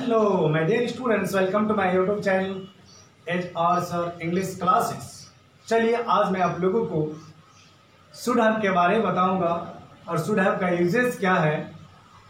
Hello, my dear students, welcome to my YouTube channel HR Sir English Classes। चलिए आज मैं आप लोगों को शुड हैव के बारे में बताऊंगा और शुड हैव का यूजेस क्या है।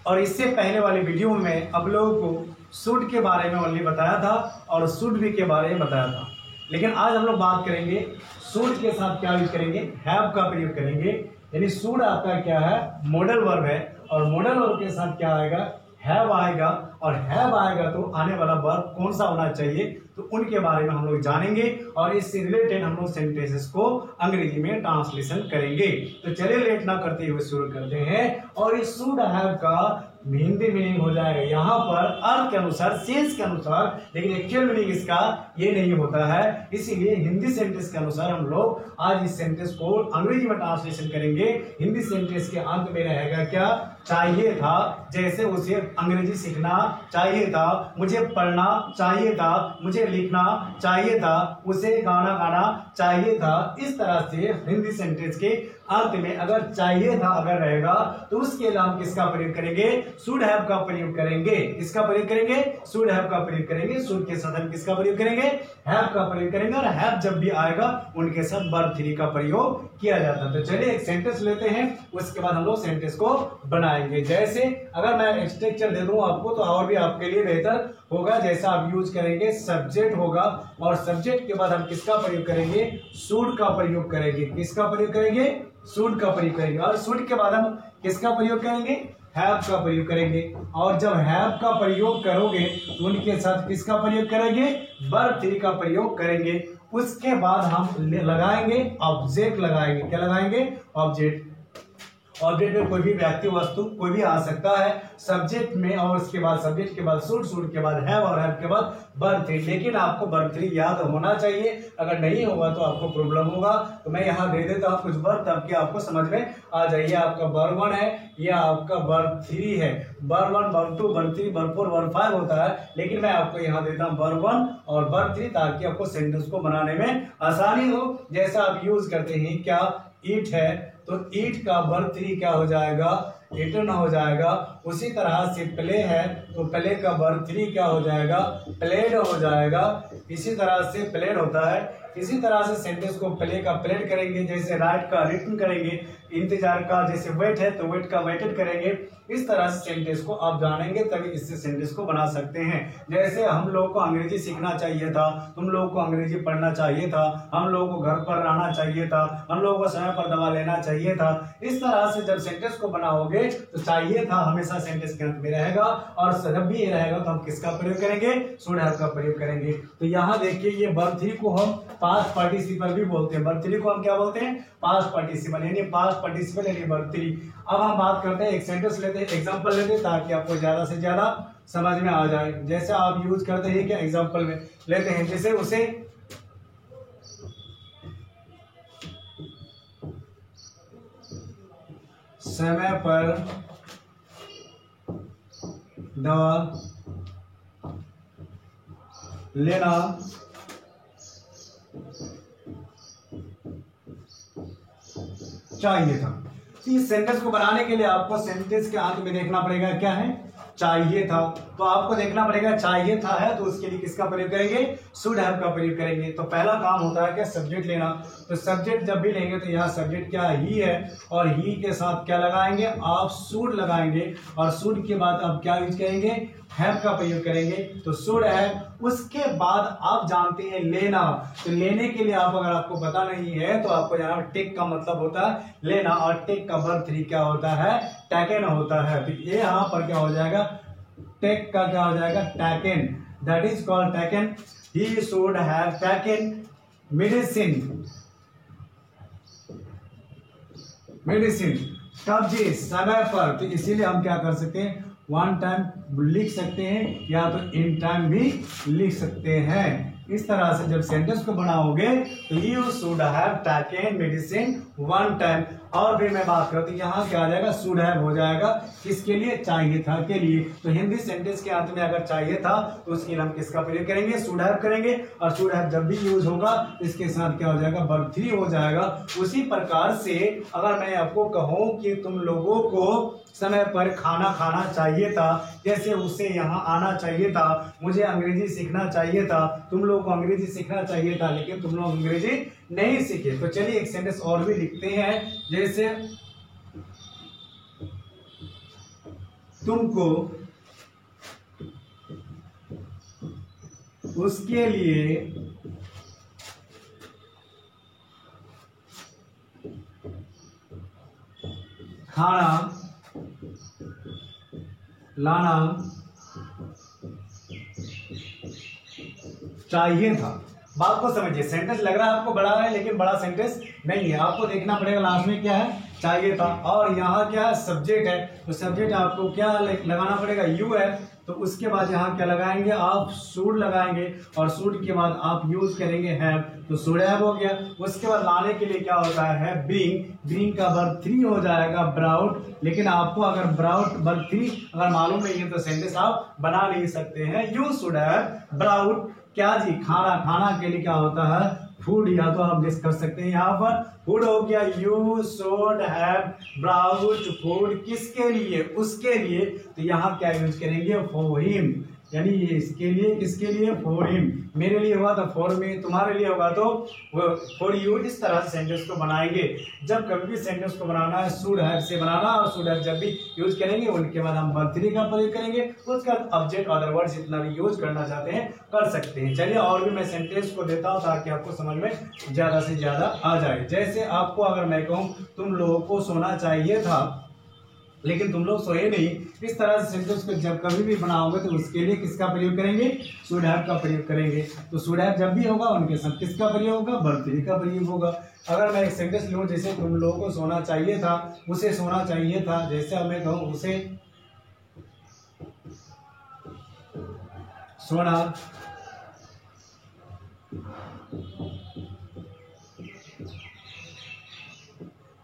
और इससे पहले वाले वीडियो में आप लोगों को शुड के बारे में ओनली बताया था और शुड भी के बारे में बताया था, लेकिन आज हम लोग बात करेंगे शुड के साथ क्या यूज करेंगे, हैव का प्रयोग करेंगे। यानी शुड आपका क्या है, मॉडल वर्ब है और मॉडल वर्ब के साथ क्या आएगा, हैव आएगा। और हैव आएगा तो आने वाला वर्ब कौन सा होना चाहिए, तो उनके बारे में हम लोग जानेंगे और इससे रिलेटेड हम लोग सेंटेंसेस को अंग्रेजी में ट्रांसलेशन करेंगे। तो चलिए लेट ना करते हुए शुरू करते हैं। और इस शुड हैव का हिंदी मीनिंग हो जाएगा यहाँ पर अर्थ के अनुसार, सेंस के अनुसार, लेकिन एक्चुअल मीनिंग इसका ये नहीं होता है। इसीलिए हिंदी सेंटेंस के अनुसार हम लोग आज इस सेंटेंस को अंग्रेजी में ट्रांसलेशन करेंगे। हिंदी सेंटेंस के अंत में रहेगा क्या, चाहिए था, जैसे उसे अंग्रेजी सीखना चाहिए था, मुझे पढ़ना चाहिए था, मुझे लिखना चाहिए था, उसे गाना गाना चाहिए था। इस तरह से हिंदी सेंटेंस के अंत में अगर चाहिए था अगर रहेगा तो उसके लिए हम किसका प्रयोग करेंगे, शुड हैव का प्रयोग करेंगे। किसका प्रयोग करेंगे, शुड हैव का प्रयोग करेंगे। शुड के साथ हम किसका प्रयोग करेंगे, हैव का प्रयोग करेंगे। और हैव जब भी आएगा उनके साथ वर्ब थ्री का प्रयोग किया जाता है। तो चलिए एक सेंटेंस लेते हैं, उसके बाद हम लोग सेंटेंस को बनाएंगे। जैसे अगर मैं स्ट्रक्चर दे दूं आपको तो और भी आपके लिए बेहतर होगा। जैसा आप यूज करेंगे, सब्जेक्ट होगा और सब्जेक्ट के बाद हम किसका प्रयोग करेंगे, शुड का प्रयोग करेंगे। किसका प्रयोग करेंगे, शुड का प्रयोग करेंगे। और शुड के बाद हम किसका प्रयोग करेंगे, हैव का प्रयोग करेंगे। और जब हैव का प्रयोग करोगे तो उनके साथ किसका प्रयोग करेंगे, वर्ब थ्री का प्रयोग करेंगे। उसके बाद हम लगाएंगे ऑब्जेक्ट, लगाएंगे क्या लगाएंगे, ऑब्जेक्ट। ऑब्जेक्ट में कोई भी व्यक्ति वस्तु कोई भी आ सकता है सब्जेक्ट में, और उसके बाद सब्जेक्ट के बाद शुड, शुड के बाद हैव और हैव के बाद वर्ब थ्री। लेकिन आपको वर्ब थ्री याद होना चाहिए, अगर नहीं होगा तो आपको प्रॉब्लम होगा। तो मैं यहाँ दे देता हूँ कुछ वर्ब ताकि आपको समझ में आ जाए। आपका वर्ब वन है, यह आपका वर्ब थ्री है। Verb one, verb two, verb three, verb four, verb five होता है, लेकिन मैं आपको यहाँ देता हूँ वर्ब वन और वर्ब थ्री ताकि आपको सेंटेंस को बनाने में आसानी हो। जैसा आप यूज करते हैं, क्या ईट है तो ईट का वर्ब थ्री क्या हो जाएगा, ईटन हो जाएगा। उसी तरह से प्ले है तो प्ले का वर्ब थ्री क्या हो जाएगा, प्लेड हो जाएगा। इसी तरह से प्लेड होता है। इसी तरह से सेंटेंस को प्ले का प्लेड करेंगे, जैसे राइट का रिटन करेंगे, इंतजार का जैसे वेट है तो वेट का वेटेड करेंगे। इस तरह से सेंटेंस को आप जानेंगे तभी इससे सेंटेंस को बना सकते हैं। जैसे हम लोगों को अंग्रेजी सीखना चाहिए था, तुम लोगों को अंग्रेजी पढ़ना चाहिए था, हम लोगों को घर पर रहना चाहिए था, हम लोगों को समय पर दवा लेना चाहिए था। इस तरह से जब सेंटेंस को बनाओगे तो चाहिए था हमेशा सेंटेंस के अंत में रहेगा। और जब भी ये रहेगा तो हम किसका प्रयोग करेंगे, शुड हैव का प्रयोग करेंगे। तो यहाँ देखिए ये वर्ब थ्री को हम पास्ट पार्टिसिपल भी बोलते हैं। वर्ब थ्री को हम क्या बोलते हैं, पास्ट पार्टिसिपल, यानी पास्ट पार्टिसिपल यानी वर्ब थ्री। अब हम बात करते हैं, एक सेंटेंस लेते हैं, एग्जांपल लेते हैं ताकि आपको ज्यादा से ज्यादा समझ में आ जाए। जैसे आप यूज करते हैं क्या, एग्जांपल में लेते हैं, जैसे उसे समय पर दवा लेना चाहिए था। तो इस सेंटेंस को बनाने के लिए आपको सेंटेंस के अंत में देखना पड़ेगा क्या है, चाहिए था। तो आपको देखना पड़ेगा चाहिए था है तो उसके लिए किसका प्रयोग करेंगे, शुड हैव का प्रयोग करेंगे। तो पहला काम होता है क्या, सब्जेक्ट लेना। तो सब्जेक्ट जब भी लेंगे तो यहाँ सब्जेक्ट क्या ही है और ही के साथ क्या लगाएंगे, आप शुड लगाएंगे। और शुड के बाद आप क्या यूज करेंगे, हैव का प्रयोग करेंगे। तो शुड हैव। उसके बाद आप जानते हैं लेना। तो लेने के लिए आप अगर आपको पता नहीं है तो आपको जाना, टेक का मतलब होता है लेना और टेक का वर्ब थ्री क्या होता है, टेकन होता है। तो ये यहाँ पर क्या हो जाएगा, टेक का क्या हो जाएगा, taken, that is called taken. He should have taken medicine, medicine कब्जे समय पर। तो इसीलिए हम क्या कर सकते हैं, वन टाइम लिख सकते हैं या तो इन टाइम भी लिख सकते हैं। इस तरह से जब सेंटेंस को बनाओगे तो you should have taken medicine one time. और फिर मैं बात करती हूँ, यहाँ क्या आ जाएगा, शुड हैव हो जाएगा, किसके लिए, चाहिए था के लिए। तो हिंदी सेंटेंस के अंत में अगर चाहिए था तो उसके लिए हम किसका प्रयोग करेंगे, शुड हैव करेंगे। और शुड हैव जब भी यूज होगा इसके साथ क्या हो जाएगा, वर्ब थ्री हो जाएगा। उसी प्रकार से अगर मैं आपको कहूँ कि तुम लोगों को समय पर खाना खाना चाहिए था, जैसे उसे यहाँ आना चाहिए था, मुझे अंग्रेजी सीखना चाहिए था, तुम लोग को अंग्रेजी सीखना चाहिए था, लेकिन तुम लोग अंग्रेजी नहीं सीखे। तो चलिए एक सेंटेंस और भी लिखते हैं, जैसे तुमको उसके लिए खाना लाना चाहिए था। बात को समझिए, सेंटेंस लग रहा है आपको बड़ा है, लेकिन बड़ा सेंटेंस नहीं है। आपको देखना पड़ेगा लास्ट में क्या है, चाहिए था, और यहाँ क्या है, सब्जेक्ट है, तो सब्जेक्ट आपको क्या लगाना पड़ेगा, यू है, तो उसके बाद यहाँ क्या लगाएंगे, आप शुड लगाएंगे, और शुड के बाद आप यूज करेंगे हैव, तो शुड हैव हो गया। उसके बाद लाने के लिए क्या होता है, बीइंग, बीइंग का वर्ब 3 हो जाएगा ब्राउट, लेकिन आपको अगर ब्राउट वर्ब 3 अगर मालूम नहीं है तो सेंटेंस आप बना नहीं सकते हैं। यू शुड हैव ब्राउट क्या जी, खाना, खाना के लिए क्या होता है, फूड, या तो हम गेस कर सकते हैं यहाँ पर फूड हो गया। You should have brought food, किसके लिए, उसके लिए, तो यहाँ क्या यूज करेंगे, फॉर हिम, यानी ये इसके लिए, किसके लिए, फॉर हिम, मेरे लिए होगा तो फॉर मी, तुम्हारे लिए होगा तो फॉर यू। इस तरह से सेंटेंस को बनाएंगे। जब कभी भी सेंटेंस को बनाना है शुड हैव से बनाना, और शुड हैव जब भी यूज करेंगे उनके बाद हम वर्ब 3 का प्रयोग करेंगे, उसके बाद ऑब्जेक्ट अदर वर्ड जितना भी यूज करना चाहते हैं कर सकते हैं। चलिए और भी मैं सेंटेंस को देता हूँ ताकि आपको समझ में ज्यादा से ज्यादा आ जाए। जैसे आपको अगर मैं कहूँ तुम लोगों को सोना चाहिए था लेकिन तुम लोग सोए नहीं, इस तरह से सेंटेंस को जब कभी भी बनाओगे तो उसके लिए किसका प्रयोग करेंगे, शुड हैव का प्रयोग करेंगे। तो शुड हैव जब भी होगा उनके साथ किसका प्रयोग होगा, वर्ब 3 का प्रयोग होगा। अगर मैं एक सेंटेंस लूं, जैसे तुम लोगों को सोना चाहिए था, उसे सोना चाहिए था, जैसे मैं कहूं उसे सोना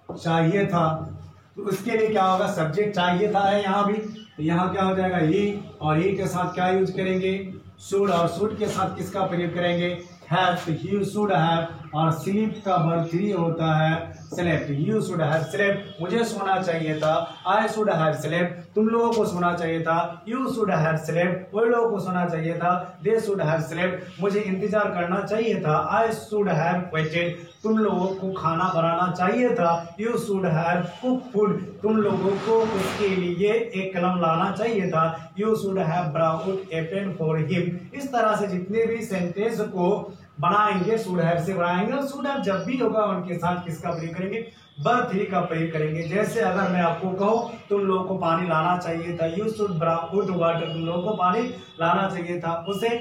चाहिए था, तो उसके लिए क्या होगा, सब्जेक्ट चाहिए था है यहाँ भी, तो यहाँ क्या हो जाएगा, ही, और ही के साथ क्या यूज करेंगे, शुड, और शुड के साथ किसका प्रयोग करेंगे, हैव, तो ही शुड हैव, और स्लीप का वर्ब 3 होता है slept, you should have slept, मुझे सोना चाहिए था, आई शुड हैव स्लेप्ट, तुम लोगों को सोना चाहिए था, यू शुड हैव स्लेप्ट, वो लोगों को सोना चाहिए था, दे शुड हैव स्लेप्ट, मुझे इंतजार करना चाहिए था, आई शुड हैव वेटेड, तुम लोगों को खाना बनाना चाहिए था, you should have cook food, तुम लोगों को उसके लिए एक कलम लाना चाहिए था, you should have brought a pen for him. इस तरह से जितने भी सेंटेंस को बनाएंगे शुड हैव से बनाएंगे, और शुड हैव जब भी होगा उनके साथ किसका प्रयोग करेंगे, वर्ब 3 का प्रयोग करेंगे। जैसे अगर मैं आपको कहूं तुम लोगों को पानी लाना चाहिए था, यू शुड ब्राउट वाटर, तुम लोगों को पानी लाना चाहिए था, उसे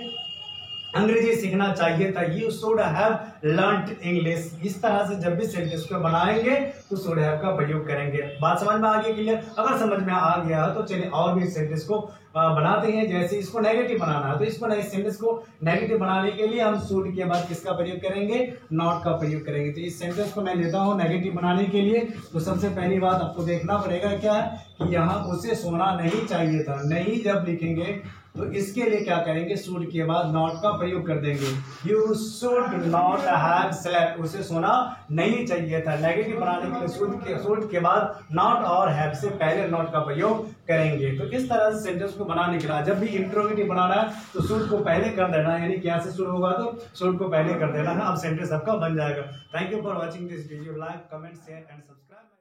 अंग्रेजी सीखना चाहिए था, you should have learned English. इस तरह से जब भी सेंटेंस को बनाएंगे तो शुड हैव का प्रयोग करेंगे। बात समझ में आ गई क्लियर? अगर समझ में आ गया तो चलिए और भी सेंटेंस को बनाते हैं। जैसे इसको नेगेटिव बनाना है तो इसको सेंटेंस को नेगेटिव बनाने के लिए हम शुड के बाद किसका प्रयोग करेंगे, नॉट का प्रयोग करेंगे। तो इस सेंटेंस को मैं लेता हूं नेगेटिव बनाने के लिए। तो सबसे पहली बात आपको देखना पड़ेगा क्या है कि यहाँ उसे सोना नहीं चाहिए था, नहीं जब लिखेंगे तो इसके लिए क्या करेंगे, शुड के बाद नॉट का प्रयोग कर देंगे। You should not have slept, उसे सोना नहीं चाहिए था। नेगेटिव बनाने के लिए शुड के बाद नॉट और हैव से पहले नॉट का प्रयोग करेंगे। तो इस तरह से सेंटेंस को बनाने के लिए जब भी इंट्रोगेटिव बनाना है तो शुड को पहले कर देना है, यानी क्या से शुरू होगा तो शुड को पहले कर देना है। अब सेंटेंस आपका बन जाएगा। Thank you for watching this video. Like, comment, share and subscribe.